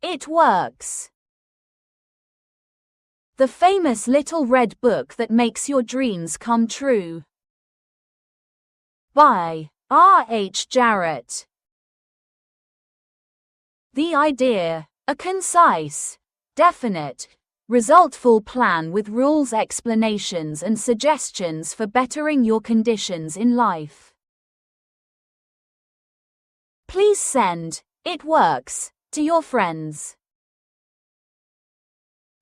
It works. The famous little red book that makes your dreams come true. By R. H. Jarrett. The idea, a concise, definite, resultful plan with rules, explanations and suggestions for bettering your conditions in life. Please send "It works" to your friends.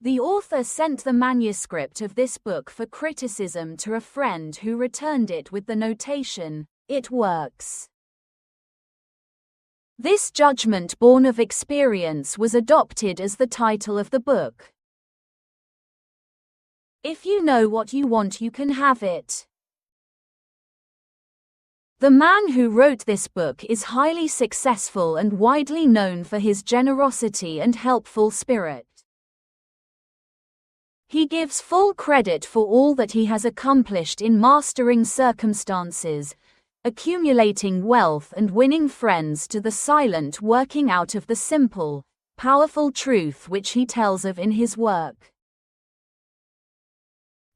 The author sent the manuscript of this book for criticism to a friend who returned it with the notation, "It works." This judgment born of experience was adopted as the title of the book. If you know what you want, you can have it. The man who wrote this book is highly successful and widely known for his generosity and helpful spirit. He gives full credit for all that he has accomplished in mastering circumstances, accumulating wealth and winning friends to the silent working out of the simple, powerful truth which he tells of in his work.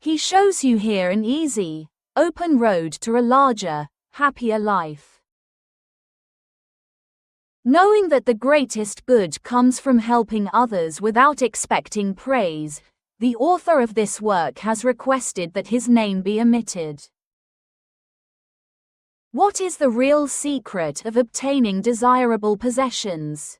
He shows you here an easy, open road to a larger, happier life. Knowing that the greatest good comes from helping others without expecting praise, the author of this work has requested that his name be omitted. What is the real secret of obtaining desirable possessions?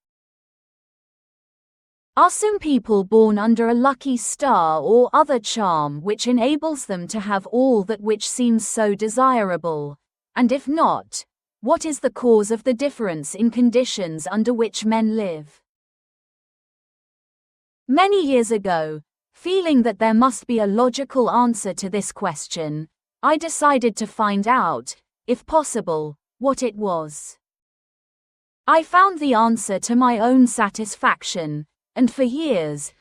Are some people born under a lucky star or other charm which enables them to have all that which seems so desirable? And if not, what is the cause of the difference in conditions under which men live? Many years ago, feeling that there must be a logical answer to this question, I decided to find out, if possible, what it was. I found the answer to my own satisfaction, and for years,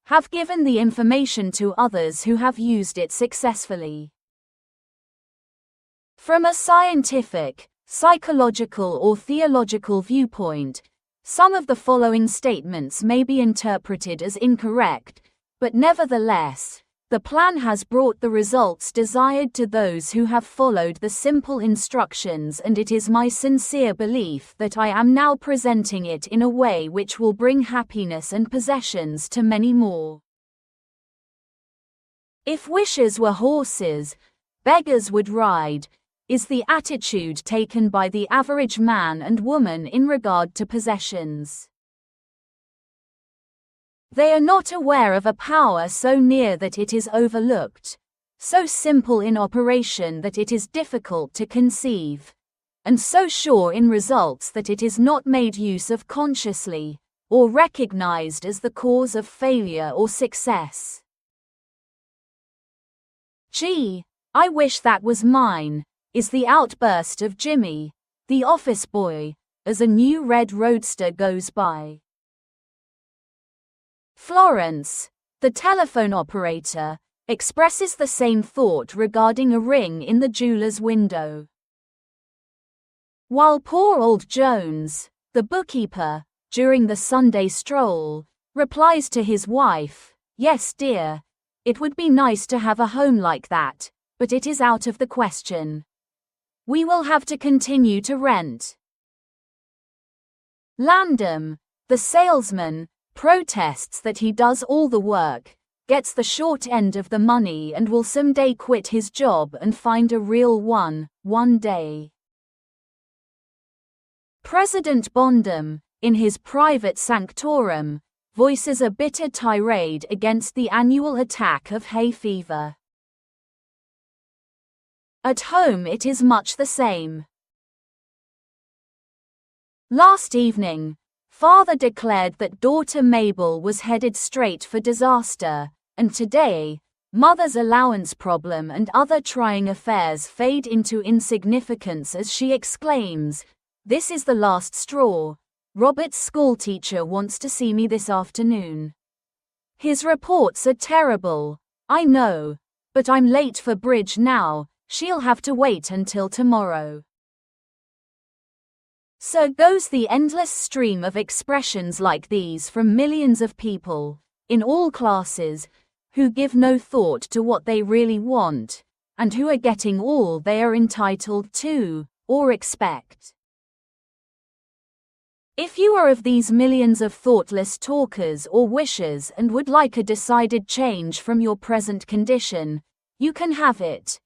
have given the information to others who have used it successfully. From a scientific, psychological or theological viewpoint, some of the following statements may be interpreted as incorrect, but nevertheless, the plan has brought the results desired to those who have followed the simple instructions, and it is my sincere belief that I am now presenting it in a way which will bring happiness and possessions to many more. If wishes were horses, beggars would ride, is the attitude taken by the average man and woman in regard to possessions. They are not aware of a power so near that it is overlooked, so simple in operation that it is difficult to conceive, and so sure in results that it is not made use of consciously, or recognized as the cause of failure or success. "Gee, I wish that was mine," is the outburst of Jimmy, the office boy, as a new red roadster goes by. Florence, the telephone operator, expresses the same thought regarding a ring in the jeweler's window. While poor old Jones, the bookkeeper, during the Sunday stroll, replies to his wife, "Yes, dear, it would be nice to have a home like that, but it is out of the question. We will have to continue to rent." Landom, the salesman, protests that he does all the work, gets the short end of the money and will someday quit his job and find a real one day. President Bondum, in his private sanctorum, voices a bitter tirade against the annual attack of hay fever. At home it is much the same. Last evening, Father declared that daughter Mabel was headed straight for disaster, and today, Mother's allowance problem and other trying affairs fade into insignificance as she exclaims, "This is the last straw. Robert's schoolteacher wants to see me this afternoon. His reports are terrible, I know, but I'm late for bridge now, she'll have to wait until tomorrow." So goes the endless stream of expressions like these from millions of people, in all classes, who give no thought to what they really want, and who are getting all they are entitled to, or expect. If you are of these millions of thoughtless talkers or wishers and would like a decided change from your present condition, you can have it.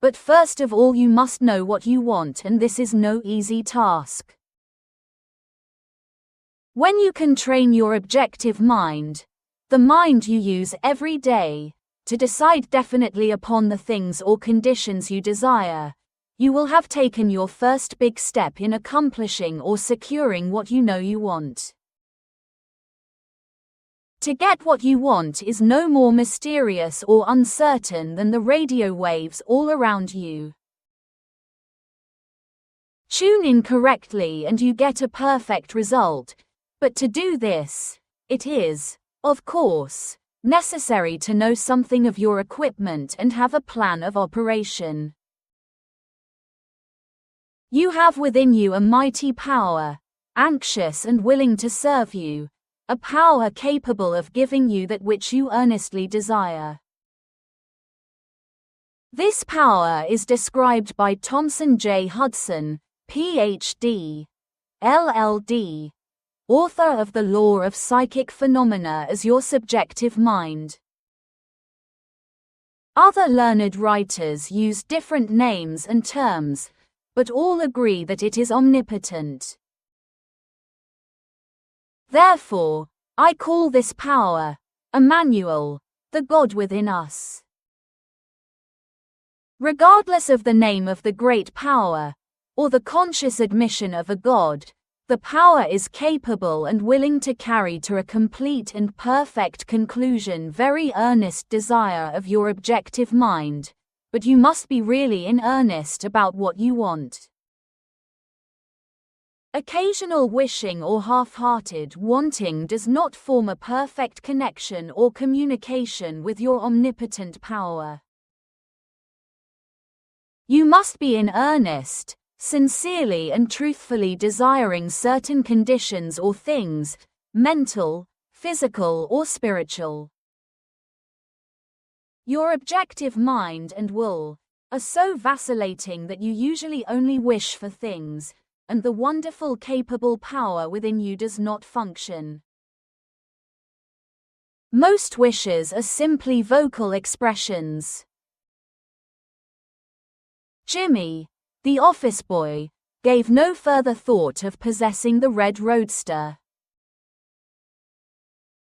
But first of all you must know what you want, and this is no easy task. When you can train your objective mind, the mind you use every day, to decide definitely upon the things or conditions you desire, you will have taken your first big step in accomplishing or securing what you know you want. To get what you want is no more mysterious or uncertain than the radio waves all around you. Tune in correctly and you get a perfect result, but to do this, it is, of course, necessary to know something of your equipment and have a plan of operation. You have within you a mighty power, anxious and willing to serve you, a power capable of giving you that which you earnestly desire. This power is described by Thomson J. Hudson, Ph.D., LL.D., author of The Law of Psychic Phenomena, as your subjective mind. Other learned writers use different names and terms, but all agree that it is omnipotent. Therefore, I call this power, Emmanuel, the God within us. Regardless of the name of the great power, or the conscious admission of a God, the power is capable and willing to carry to a complete and perfect conclusion very earnest desire of your objective mind, but you must be really in earnest about what you want. Occasional wishing or half-hearted wanting does not form a perfect connection or communication with your omnipotent power. You must be in earnest, sincerely and truthfully desiring certain conditions or things, mental, physical or spiritual. Your objective mind and will are so vacillating that you usually only wish for things, and the wonderful capable power within you does not function. Most wishes are simply vocal expressions. Jimmy, the office boy, gave no further thought of possessing the red roadster.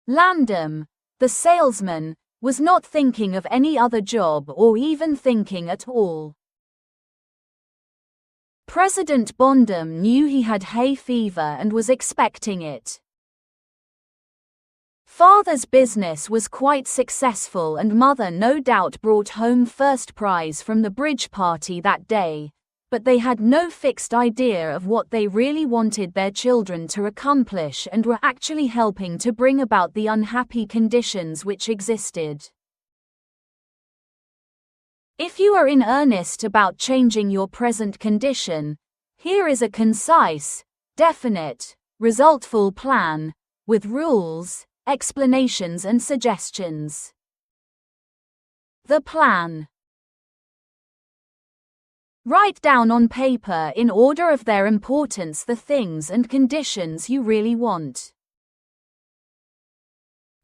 Landom, the salesman, was not thinking of any other job or even thinking at all. President Bondum knew he had hay fever and was expecting it. Father's business was quite successful and mother no doubt brought home first prize from the bridge party that day, but they had no fixed idea of what they really wanted their children to accomplish and were actually helping to bring about the unhappy conditions which existed. If you are in earnest about changing your present condition, here is a concise, definite, resultful plan, with rules, explanations and suggestions. The plan. Write down on paper in order of their importance the things and conditions you really want.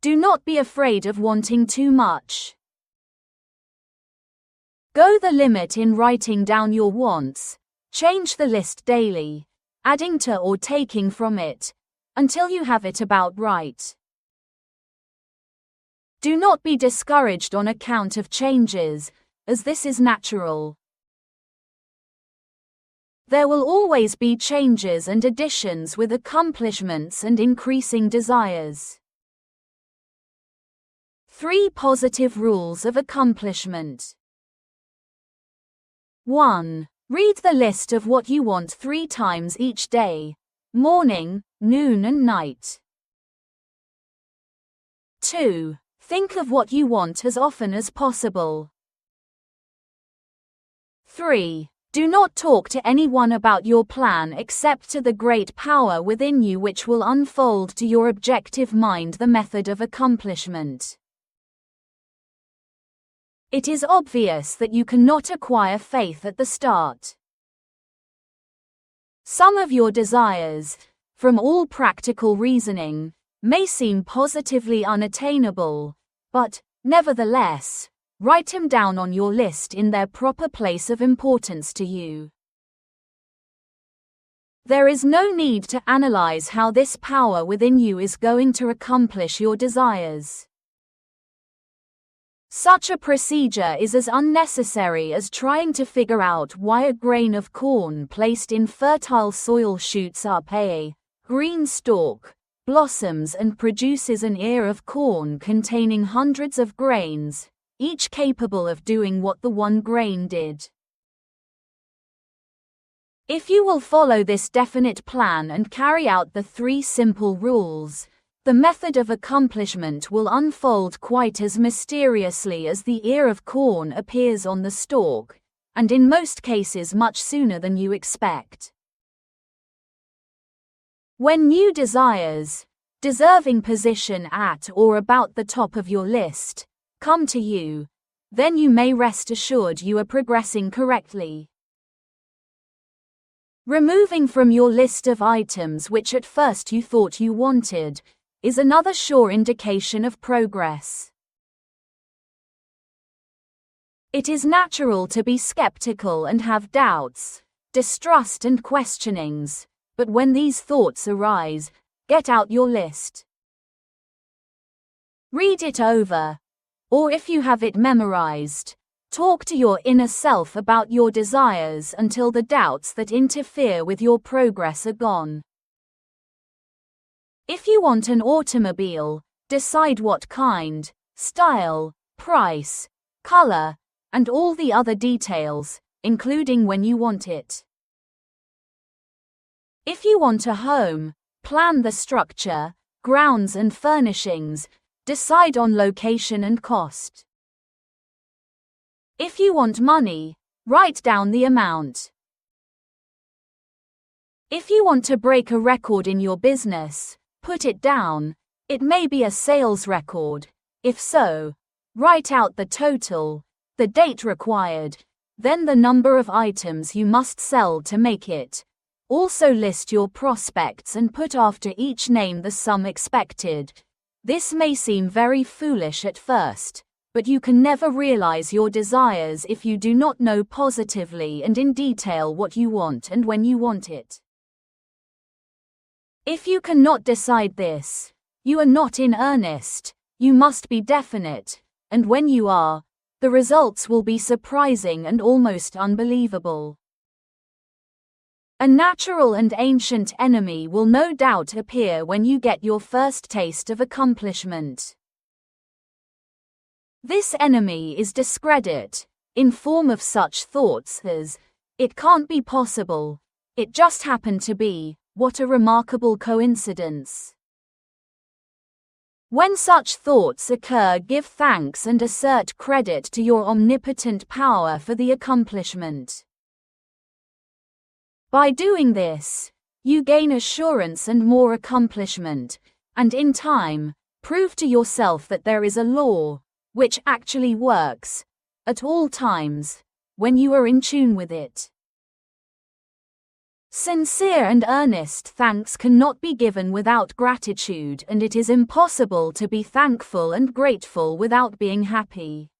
Do not be afraid of wanting too much. Go the limit in writing down your wants, change the list daily, adding to or taking from it, until you have it about right. Do not be discouraged on account of changes, as this is natural. There will always be changes and additions with accomplishments and increasing desires. 3 positive rules of accomplishment. 1. Read the list of what you want 3 times each day, morning, noon and night. 2. Think of what you want as often as possible. 3. Do not talk to anyone about your plan except to the great power within you, which will unfold to your objective mind the method of accomplishment. It is obvious that you cannot acquire faith at the start. Some of your desires, from all practical reasoning, may seem positively unattainable, but, nevertheless, write them down on your list in their proper place of importance to you. There is no need to analyze how this power within you is going to accomplish your desires. Such a procedure is as unnecessary as trying to figure out why a grain of corn placed in fertile soil shoots up a green stalk, blossoms and produces an ear of corn containing hundreds of grains, each capable of doing what the one grain did. If you will follow this definite plan and carry out the 3 simple rules, the method of accomplishment will unfold quite as mysteriously as the ear of corn appears on the stalk, and in most cases much sooner than you expect. When new desires, deserving position at or about the top of your list, come to you, then you may rest assured you are progressing correctly. Removing from your list of items which at first you thought you wanted, is another sure indication of progress. It is natural to be skeptical and have doubts, distrust and questionings, but when these thoughts arise, get out your list. Read it over, or if you have it memorized, talk to your inner self about your desires until the doubts that interfere with your progress are gone. If you want an automobile, decide what kind, style, price, color, and all the other details, including when you want it. If you want a home, plan the structure, grounds and furnishings, decide on location and cost. If you want money, write down the amount. If you want to break a record in your business, put it down. It may be a sales record. If so, write out the total, the date required, then the number of items you must sell to make it. Also list your prospects and put after each name the sum expected. This may seem very foolish at first, but you can never realize your desires if you do not know positively and in detail what you want and when you want it. If you cannot decide this, you are not in earnest. You must be definite, and when you are, the results will be surprising and almost unbelievable. A natural and ancient enemy will no doubt appear when you get your first taste of accomplishment. This enemy is discredit, in form of such thoughts as, "It can't be possible, it just happened to be, what a remarkable coincidence." When such thoughts occur, give thanks and assert credit to your omnipotent power for the accomplishment. By doing this, you gain assurance and more accomplishment, and in time, prove to yourself that there is a law, which actually works, at all times, when you are in tune with it. Sincere and earnest thanks cannot be given without gratitude, and it is impossible to be thankful and grateful without being happy.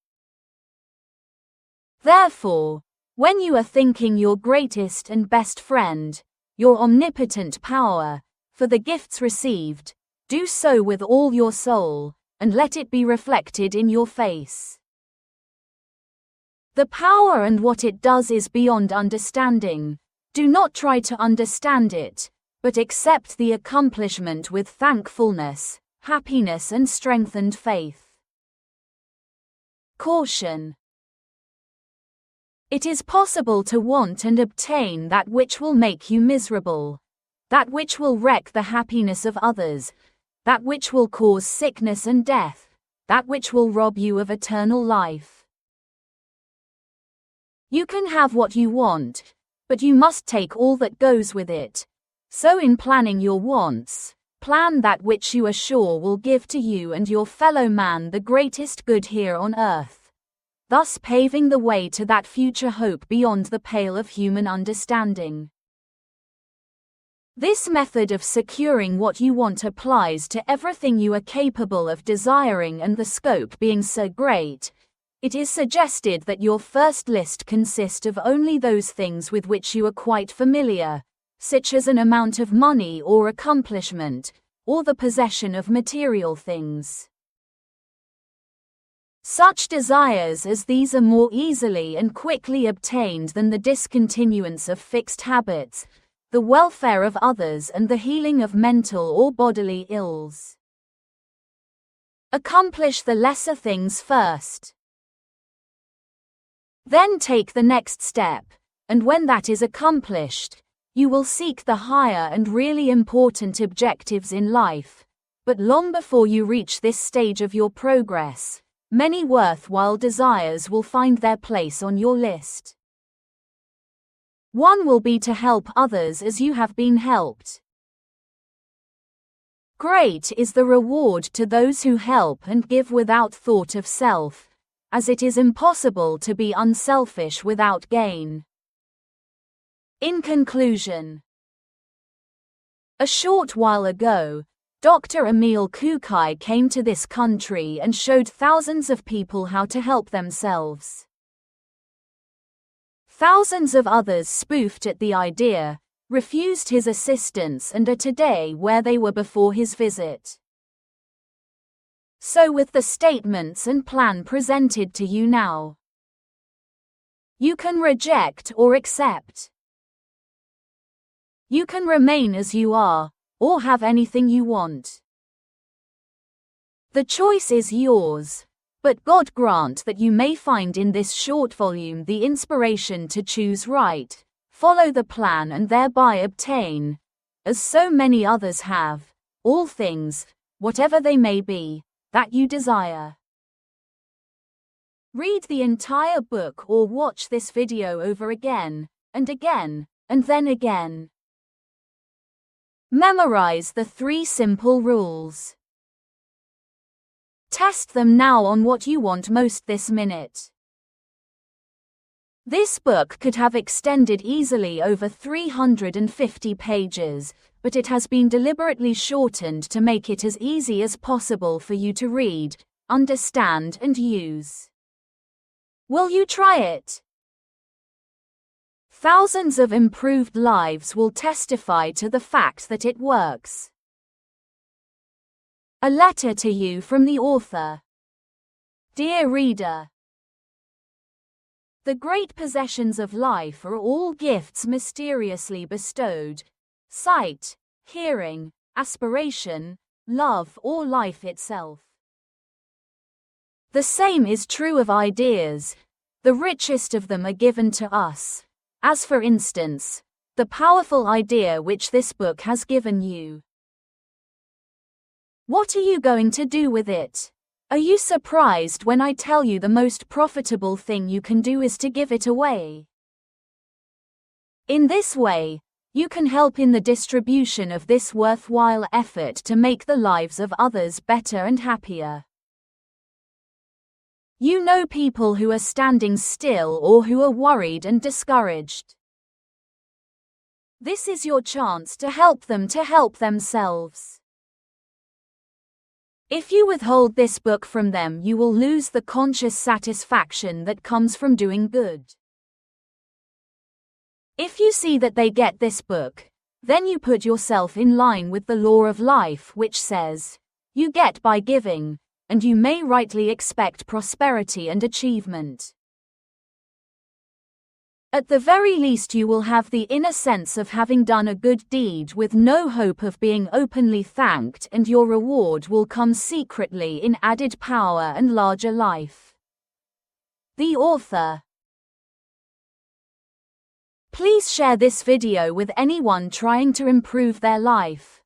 Therefore, when you are thanking your greatest and best friend, your omnipotent power, for the gifts received, do so with all your soul, and let it be reflected in your face. The power and what it does is beyond understanding. Do not try to understand it, but accept the accomplishment with thankfulness, happiness and strengthened faith. Caution. It is possible to want and obtain that which will make you miserable, that which will wreck the happiness of others, that which will cause sickness and death, that which will rob you of eternal life. You can have what you want, but you must take all that goes with it. So in planning your wants, plan that which you are sure will give to you and your fellow man the greatest good here on earth, thus paving the way to that future hope beyond the pale of human understanding. This method of securing what you want applies to everything you are capable of desiring, and the scope being so great, it is suggested that your first list consist of only those things with which you are quite familiar, such as an amount of money or accomplishment, or the possession of material things. Such desires as these are more easily and quickly obtained than the discontinuance of fixed habits, the welfare of others, and the healing of mental or bodily ills. Accomplish the lesser things first. Then take the next step, and when that is accomplished, you will seek the higher and really important objectives in life. But long before you reach this stage of your progress, many worthwhile desires will find their place on your list. One will be to help others as you have been helped. Great is the reward to those who help and give without thought of self, as it is impossible to be unselfish without gain. In conclusion, a short while ago, Dr. Emil Kukai came to this country and showed thousands of people how to help themselves. Thousands of others spoofed at the idea, refused his assistance, and are today where they were before his visit. So with the statements and plan presented to you now, you can reject or accept. You can remain as you are, or have anything you want. The choice is yours. But God grant that you may find in this short volume the inspiration to choose right, follow the plan, and thereby obtain, as so many others have, all things, whatever they may be, that you desire. Read the entire book or watch this video over again, and then again. Memorize the 3 simple rules. Test them now on what you want most this minute. This book could have extended easily over 350 pages, but it has been deliberately shortened to make it as easy as possible for you to read, understand, and use. Will you try it? Thousands of improved lives will testify to the fact that it works. A letter to you from the author. Dear reader, the great possessions of life are all gifts mysteriously bestowed: sight, hearing, aspiration, love, or life itself. The same is true of ideas. The richest of them are given to us, as for instance, the powerful idea which this book has given you. What are you going to do with it? Are you surprised when I tell you the most profitable thing you can do is to give it away? In this way, you can help in the distribution of this worthwhile effort to make the lives of others better and happier. You know people who are standing still or who are worried and discouraged. This is your chance to help them to help themselves. If you withhold this book from them, you will lose the conscious satisfaction that comes from doing good. If you see that they get this book, then you put yourself in line with the law of life, which says, you get by giving, and you may rightly expect prosperity and achievement. At the very least, you will have the inner sense of having done a good deed with no hope of being openly thanked, and your reward will come secretly in added power and larger life. The author. Please share this video with anyone trying to improve their life.